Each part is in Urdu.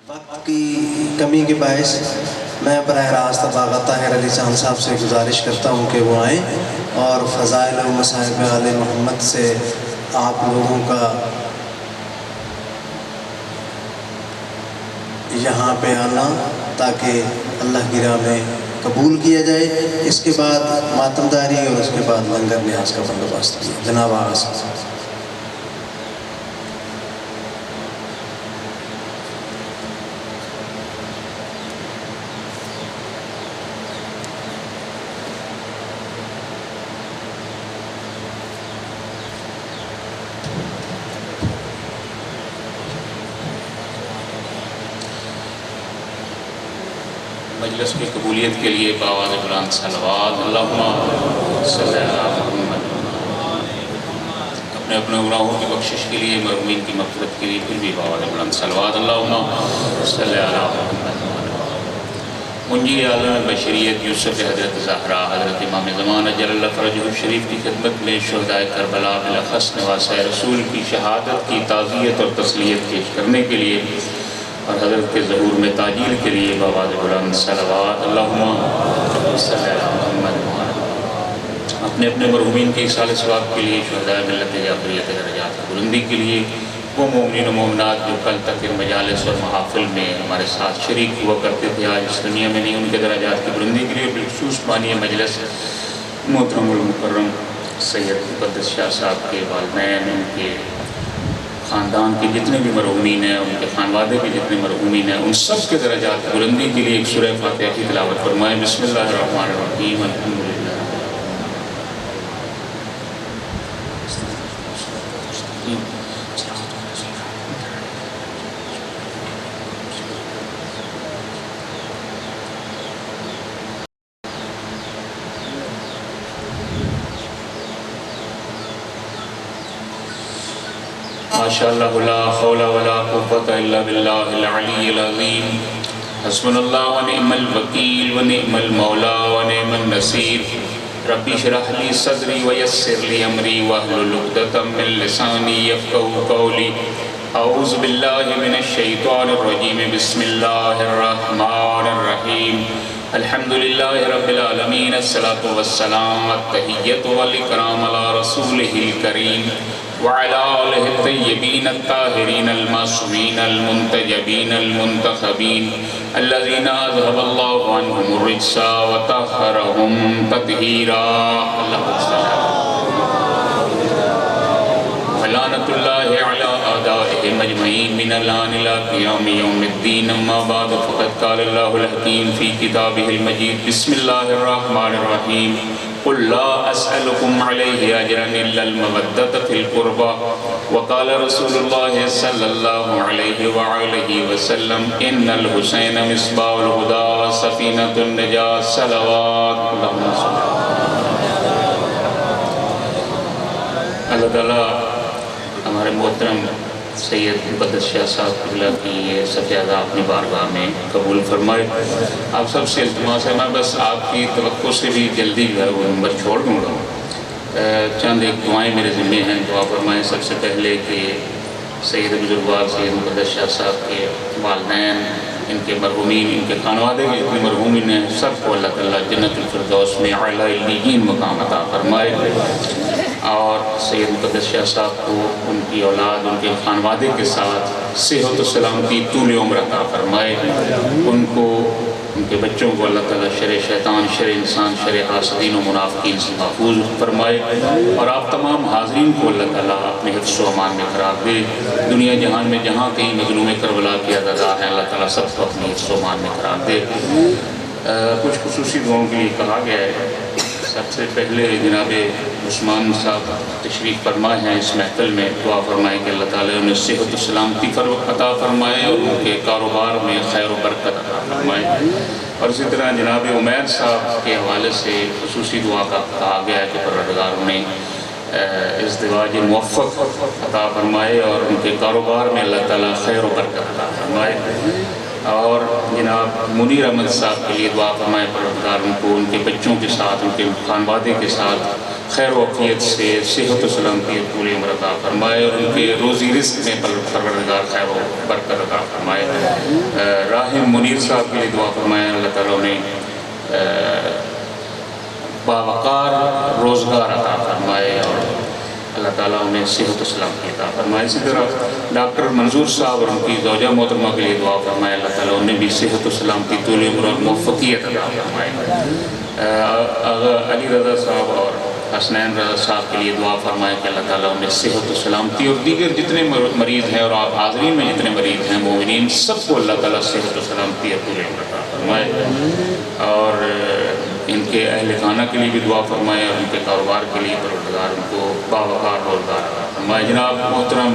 وقت کی کمی کے باعث میں براہ راست ابا طاہر علی چاند صاحب سے گزارش کرتا ہوں کہ وہ آئیں اور فضائل و مصائب آل محمد سے آپ لوگوں کا یہاں پہ آنا تاکہ اللہ کی راہ میں قبول کیا جائے۔ اس کے بعد ماتمداری اور اس کے بعد لنگر نیاز کا بندوبست کیا۔ جناب آغاز۔ مجلس کی قبولیت کے لیے بآواز بلند صلوات اللہم صلی علی محمد۔ اپنے گناہوں کی بخشش کے لیے، مرحومین کی مغفرت کے لیے پھر بھی بآواز بلند صلوات اللہم صلی علی محمد۔ منجی عالم بشریت یوسف حضرت زہرا حضرت امام زمان اجل اللہ فرجہ الشریف کی خدمت میں شہدائے کربلا بالاخص نواسۂ رسول کی شہادت کی تعزیت اور تسلیت پیش کرنے کے لیے اور حضرت کے ظہور میں تاجیل کے لیے بآواز بلند صلوات اللہم صلی علی محمد۔ اپنے مرحومین کی ایصال ثواب کے لیے، شہدائے ملت جعفریہ درجات کی بلندی کے لیے، وہ مومنین و مومنات جو کل تک ان مجالس اور محافل میں ہمارے ساتھ شریک ہوا کرتے تھے، آج اس دنیا میں نہیں، ان کے درجات کی بلندی کے لیے بالخصوص بانی مجلس محترم المکرم سید مقدس شاہ صاحب کے والدین، ان کے خاندان کے جتنے بھی مرحومین ہیں، ان کے خانوادے کے جتنے مرحومین ہیں، ان سب کے درجات بلندی کے لیے ایک سورہ فاتحہ کی تلاوت فرمائیں۔ بسم اللہ الرحمن الرحیم۔ الحمدللہ ماشاءاللہ لا حول ولا قوة الا باللہ العلی العظیم۔ حسبنا اللہ ونعم الوکیل ونعم المولا ونعم النصیر۔ رب اشرح لی صدری ویسر لی امری واحلل عقدۃ من لسانی یفقہوا قولی۔ اعوذ باللہ من الشیطان الرجیم۔ بسم اللہ الرحمن الرحیم۔ الحمدللہ رب العالمین، الصلاۃ والسلام، التحیۃ والاکرام علی رسولہ الکریم وعلى آلہ الطیبین الطاہرین المعصومین المنتجبین المنتخبین الذین اذهب اللہ عنہم الرجس وطہرہم تطہیرا۔ اللہم صلی اللہ ولعنۃ اللہ علی اعدائہم اجمعین من الآن الی قیام یوم الدین۔ اما بعد فقد قال اللہ الحکیم فی کتابہ المجید۔ بسم اللہ الرحمن الرحیم۔ قل لا اسألكم علیہ اجرا الا المودۃ فی القربى وقال رسول اللہ صلی اللہ علیہ وآلہ وسلم ان الحسین مصباح الہدی وسفینۃ النجاة صلوات اللہم صلی اللہ تعالیٰ ہمارے محترم سید مقدس شاہ صاحب قبلہ کی یہ سفیادہ اپنی بارگاہ میں قبول فرمائے۔ آپ سب سے التماس ہے، میں بس آپ کی توقع سے بھی جلدی جو ہے وہ نمبر چھوڑ دوں گا۔ چند ایک دعائیں میرے ذمہ ہیں، دعا فرمائیں سب سے پہلے کہ سید بزرگوار سید مقدس شاہ صاحب کے والدین، ان کے مرحومین، ان کے خانوادے کے جتنے مرحومین ہیں، سب کو اللہ تعالیٰ جنت الفردوس میں اعلیٰ علیین مقام عطا فرمائے، اور سید مقدس شاہ صاحب کو، ان کی اولاد، ان کے خانوادے کے ساتھ صحت و سلامتی طول عمر عطا فرمائے، ان کو، ان کے بچوں کو اللہ تعالیٰ شر شیطان، شر انسان، شر حاسدین و منافقین سے محفوظ فرمائے، اور آپ تمام حاضرین کو اللہ تعالیٰ اپنے حفظ و امان میں قرار دے۔ دنیا جہان میں جہاں کہیں مظلوم کربلا کے عزادار ہیں، اللہ تعالیٰ سب کو اپنے حفظ و امان میں قرار دے۔ کچھ خصوصی دعاؤں کے لیے کہا گیا ہے۔ سب سے پہلے جناب عثمان صاحب تشریف فرمائے ہیں اس محفل میں، دعا فرمائیں کہ اللہ تعالیٰ انہیں صحت و سلامتی عطا فرمائے اور ان کے کاروبار میں خیر و برکت عطا فرمائے، اور اسی طرح جناب عمیر صاحب کے حوالے سے خصوصی دعا کا کہا گیا ہے کہ پروردگار انہیں ازدواج موفق عطا فرمائے اور ان کے کاروبار میں اللہ تعالیٰ خیر و برکت عطا فرمائے، اور جناب منیر احمد صاحب کے لیے دعا فرمائے پروردگار ان کو، ان کے بچوں کے ساتھ، ان کے خانوادے کے ساتھ خیر و عافیت سے صحت و سلامتی طول عمر عطا فرمائے، اور ان کے روزی رزق میں پروردگار خیر و برکت عطا فرمائے۔ راحم منیر صاحب کے لیے دعا فرمائے، اللہ تعالیٰ انہیں باوقار روزگار عطا فرمائے اور اللہ تعالیٰ انہیں صحت و سلامتی عطا فرمائے۔ اسی طرح ڈاکٹر منظور صاحب اور ان کی زوجہ محترمہ کے لیے دعا فرمائے، اللہ تعالیٰ انہیں بھی صحت و سلامتی، طول عمر اور موفقیت عطا فرمائے۔ آغا علی رضا صاحب اور حسنین رضا صاحب کے لیے دعا فرمائے کہ اللہ تعالیٰ انہیں صحت و سلامتی، اور دیگر جتنے مریض ہیں اور آپ حاضرین میں جتنے مریض ہیں مومنین سب کو اللہ تعالیٰ صحت و سلامتی اور طول عمر عطا فرمائے، اور ان کے اہل خانہ کے لیے بھی دعا فرمائے اور ان کے کاروبار کے لیے پروردگار ان کو باوقار روزگار عطا فرمائے۔ جناب محترم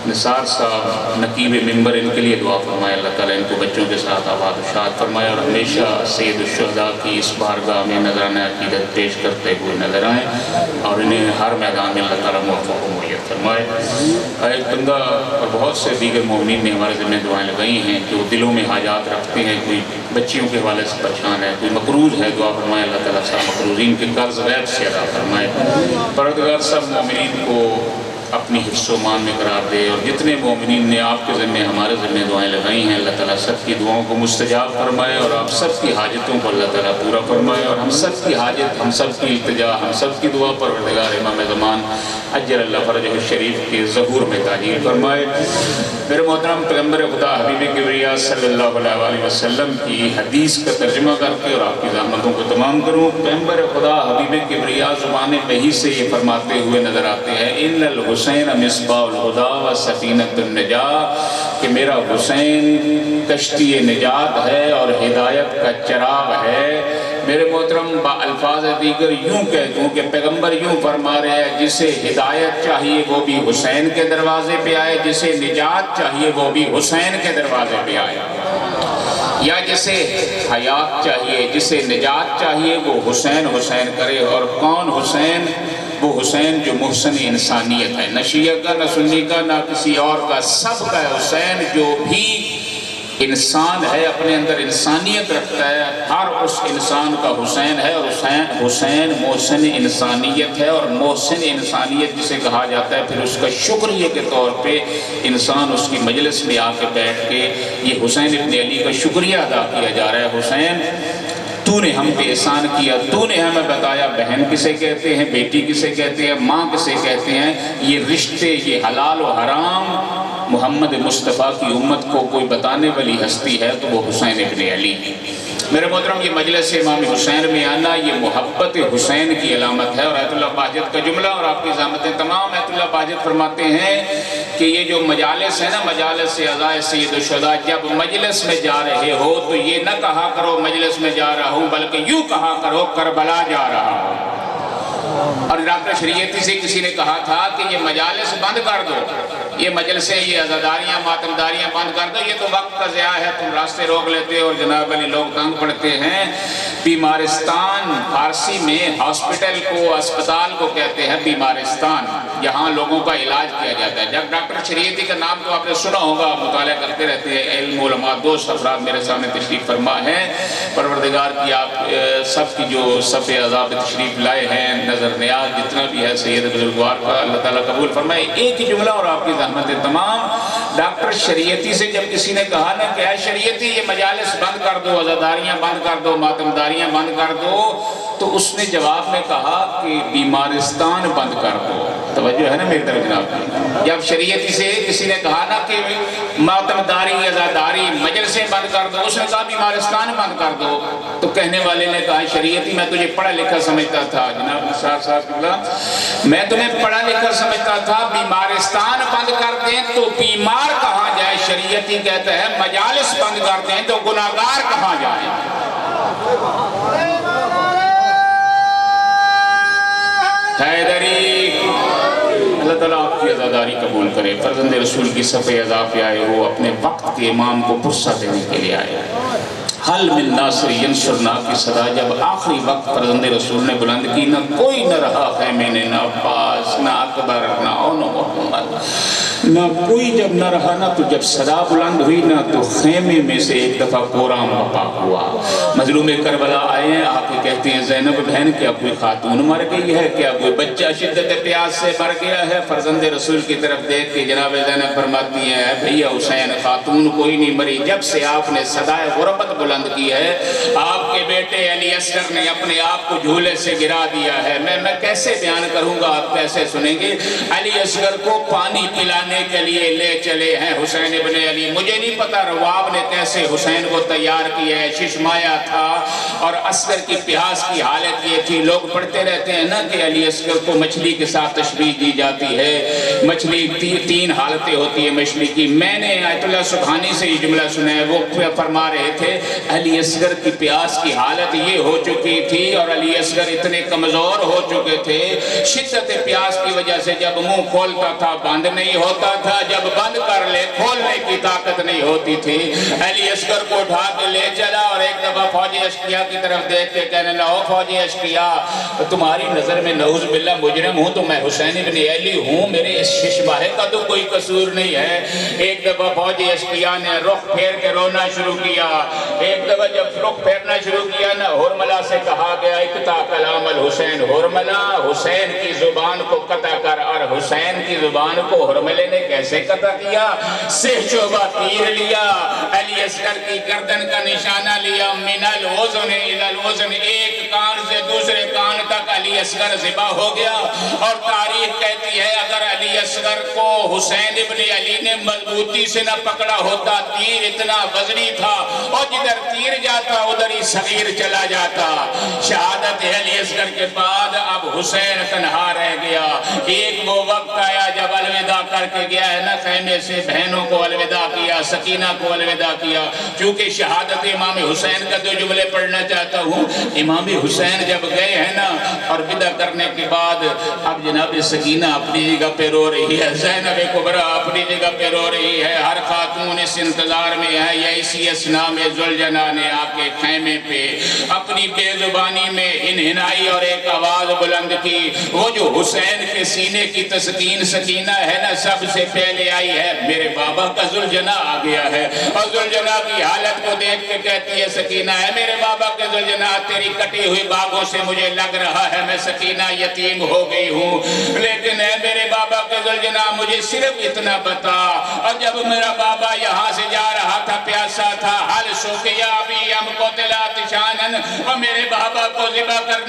نثار صاحب نقیب ممبر، ان کے لیے دعا فرمائے، اللہ تعالیٰ ان کو بچوں کے ساتھ آباد و شاد فرمائے اور ہمیشہ سید الشہداء کی اس بارگاہ میں نذرانہ عقیدت پیش کرتے ہوئے نظر آئیں اور انہیں ہر میدان میں اللہ تعالیٰ موفق و مؤید فرمائے۔ ایک بندہ اور بہت سے دیگر مومنین نے ہمارے ذمہ دعائیں لگائی ہیں جو دلوں میں حاجات رکھتے ہیں، کوئی بچیوں کے حوالے سے پریشان ہے، کوئی مقروض ہے، دعا فرمائے اللہ تعالیٰ سب مقروضین کے قرض غیب سے ادا فرمائے۔ پروردگار سب مومنین کو اپنی حفظ و امان میں قرار دے، اور جتنے مومنین نے آپ کے ذمہ ہمارے ذمہ دعائیں لگائی ہیں اللہ تعالیٰ سب کی دعاؤں کو مستجاب فرمائے اور آپ سب کی حاجتوں کو اللہ تعالیٰ پورا فرمائے، اور ہم سب کی حاجت، ہم سب کی التجا، ہم سب کی دعا پروردگار امام زمان اجل اللہ فرجہ الشریف کے ظہور میں تعجیل فرمائے۔ میرے محترم پیغمبر خدا حبیب کبریا صلی اللہ علیہ وسلم کی حدیث کا ترجمہ کر کے اور آپ کی زحمتوں کو تمام کروں۔ پیغمبر خدا حبیب کبریا زبان وحی سے یہ فرماتے ہوئے نظر آتے ہیں، ان الحسین مصباح الہدیٰ و سفینۃ النجاة، کہ میرا حسین کشتی نجات ہے اور ہدایت کا چراغ ہے۔ میرے محترم با الفاظ دیگر یوں کہہ دوں کہ پیغمبر یوں فرما رہے ہیں، جسے ہدایت چاہیے وہ بھی حسین کے دروازے پہ آئے، جسے نجات چاہیے وہ بھی حسین کے دروازے پہ آئے، یا جسے حیات چاہیے، جسے نجات چاہیے وہ حسین حسین کرے۔ اور کون حسین؟ وہ حسین جو محسن انسانیت ہے، نہ شیعہ کا، نہ سنی کا، نہ کسی اور کا، سب کا ہے حسین، جو بھی انسان ہے اپنے اندر انسانیت رکھتا ہے، ہر اس انسان کا حسین ہے، اور حسین محسن انسانیت ہے، اور محسن انسانیت جسے کہا جاتا ہے پھر اس کا شکریہ کے طور پہ انسان اس کی مجلس میں آ کے بیٹھ کے یہ حسین ابن علی کا شکریہ ادا کیا جا رہا ہے۔ حسین تو نے ہم پہ احسان کیا، تو نے ہمیں بتایا بہن کسے کہتے ہیں، بیٹی کسے کہتے ہیں، ماں کسے کہتے ہیں، یہ رشتے، یہ حلال و حرام محمد مصطفیٰ کی امت کو کوئی بتانے والی ہستی ہے تو وہ حسین ابن علی ہے۔ میرے محترم یہ مجلس امام حسین میں آنا یہ محبت حسین کی علامت ہے، اور آیت اللہ باجت کا جملہ اور آپ کی زحمتیں تمام آیت اللہ باجت فرماتے ہیں کہ یہ جو مجالس ہے نا، مجالس عزائے سید الشہداء، جب مجلس میں جا رہے ہو تو یہ نہ کہا کرو مجلس میں جا رہا ہوں، بلکہ یوں کہا کرو کربلا جا رہا ہوں۔ اور ڈاکٹر شریعتی سے کسی نے کہا تھا کہ یہ مجالس بند کر دو، یہ مجلسیں، یہ عزاداریاں، ماتمداریاں بند کر دو، یہ تو وقت کا ضیاع ہے، تم راستے روک لیتے اور جناب علی لوگ تنگ پڑتے ہیں۔ بیمارستان فارسی میں ہاسپٹل کو، اسپتال کو کہتے ہیں بیمارستان، یہاں لوگوں کا علاج کیا جاتا ہے۔ جب ڈاکٹر شریعتی کا نام تو آپ نے سنا ہوگا، مطالعہ کرتے رہتے ہیں، علم علماء، دوست افراد میرے سامنے تشریف فرما ہے، پروردگار کی آپ سب کی جو صف عذاب تشریف لائے ہیں، نظر نیاز جتنا بھی ہے سید بزرگوار کا اللہ تعالیٰ قبول فرمائے۔ ایک ہی جملہ اور آپ کی زحمتیں تمام۔ ڈاکٹر شریعتی سے جب کسی نے کہا نا کہ اے شریعتی یہ مجالس بند کر دو، عزاداریاں بند کر دو، ماتمداریاں بند کر دو، تو اس نے جواب میں کہا کہ بیمارستان بند کر دو۔ توجہ ہے نا میری طرف جناب؟ جب شریعتی سے کسی نے کہا نا کہ ماتمداری، عزاداری، مجلسیں بند کر دو، اس نے کہا بیمارستان بند کر دو، تو کہنے والے نے کہا شریعتی میں تجھے پڑھا لکھا سمجھتا تھا، جناب نثار صاحب میں تمہیں پڑھا لکھا سمجھتا تھا، بیمارستان بند کر دیں تو بیمار کہاں جائے؟ شریعتی کہتا ہے مجالس بند کر دیں تو گناہگار کہاں جائے؟ حیدری، اللہ تعالیٰ آپ کی عزاداری قبول کرے، فرزند رسول کی صف عزا پہ آئے ہو، اپنے وقت کے امام کو پرسہ دینے کے لیے آئے، حل من ناصر ینصرنا کی صدا جب آخری وقت فرزند رسول نے بلند کی، نہ کوئی نہ رہا خیمے نے، نہ عباس، نہ اکبر، نہ اون محمد، نہ کوئی جب نہ رہا نا، تو جب صدا بلند ہوئی نا تو خیمے میں سے ایک دفعہ قرآن بپا ہوا۔ مظلوم کربلا آئے ہیں، آ کے کہتے ہیں زینب بہن کیا کوئی خاتون مر گئی ہے، کیا کوئی بچہ شدت پیاس سے مر گیا ہے؟ فرزند رسول کی طرف دیکھ کے جناب زینب فرماتی ہیں بھیا حسین خاتون کوئی نہیں مری، جب سے آپ نے صدائے غربت بلند کی ہے آپ کے بیٹے علی اصغر نے اپنے آپ کو جھولے سے گرا دیا ہے۔ میں کیسے بیان کروں گا، آپ کیسے سنیں گے؟ علی اصغر کو پانی پلانے کے لیے لے چلے ہیں حسین ابن علی، مجھے نہیں پتا رواب نے کیسے حسین کو تیار کیا ہے، ششمایا تھا اور اصغر کی پیاس کی حالت یہ تھی۔ لوگ پڑھتے رہتے ہیں نا کہ علی اصغر کو مچھلی کے ساتھ تشبیہ دی جاتی ہے، مچھلی تین حالتیں ہوتی ہیں مچھلی کی۔ میں نے آیت اللہ سبحانی سے یہ جملہ سنا ہے، وہ فرما رہے تھے علی اصغر کی پیاس کی حالت یہ ہو چکی تھی اور علی اصغر اتنے کمزور ہو چکے تھے، شدت پیاس کی وجہ سے جب منہ کھولتا تھا بند نہیں ہوتا تھا، جب بند کر لے کھولنے کی طاقت نہیں ہوتی تھی۔ علی اصغر کو اٹھا کے لے چلا اور ایک دفعہ فوج اشقیاء کی طرف دیکھ کے کہنے لگا فوج اشقیاء تمہاری نظر میں نعوذ باللہ مجرم ہوں تو میں حسین ابن علی ہوں، میرے اس ششماہے کا تو کوئی قصور نہیں ہے۔ ایک دفعہ فوج اشقیاء نے رخ پھیر کے رونا شروع کیا، ایک دفعہ جب رخ پھیرنا شروع کیا نا ہرملہ سے کہا گیا اقطع کلام الحسین، ہرملہ حسین کی زبان کو قطع کر، اور حسین کی زبان کو ہرملے نے کیسے قطع کیا؟ سہ شعبہ تیر لیا، علی اصغر کی گردن کا نشانہ لیا، من الوزن الى الوزن، ایک کان سے دوسرے کان تک علی اصغر ذبح ہو گیا۔ اور تاریخ کہتی ہے اگر علی اصغر کو حسین ابن علی نے مضبوطی سے نہ پکڑا ہوتا، تیر اتنا وزنی تھا اور جدھر تیر جاتا ادھر ہی صغیر چلا جاتا۔ شہادت علی اصغر کے بعد اب حسین تنہا رہ گیا۔ ایک وہ وقت آیا جب الوداع کر کے گیا ہے نا خیمے سے، بہنوں کو الوداع کیا، سکینہ کو الوداع کیا۔ چونکہ شہادت امام حسین کا دو جملے پڑھنا چاہتا ہوں۔ امام حسین جب گئے ہیں نا اور ودا کرنے کے بعد اب جناب سکینہ اپنی جگہ پہ رو رہی ہے، زینب کبریٰ اپنی جگہ پہ رو رہی ہے، ہر خاتون اس انتظار میں ہے یا اسی اسنا میں ذوالجناح نے آ کے خیمے پہ اپنی بے زبانی میں ہنہنائی اور ایک آواز بلند کی۔ وہ جو حسین کے سینے کی تسکین سکینہ ہے نا سب سے پہلے آئی ہے، میرے بابا کا ذوالجناح آ گیا ہے۔ اور ذوالجناح کی حالت کو دیکھ کے کہتی ہے سکینہ ہے میرے بابا کے ذوالجناح تیری کٹی ہوئی باغوں سے مجھے لگ رہا ہے میں سکینہ یتیم ہو گئی ہوں، لیکن اے میرے بابا کے ذوالجناح مجھے صرف اتنا بتا، اور جب میرا بابا یہاں سے جا رہا تھا پیاسا تھا، حل سوکیا بھی ہم کو تلا تشانن، اور میرے بابا کو ذبح کر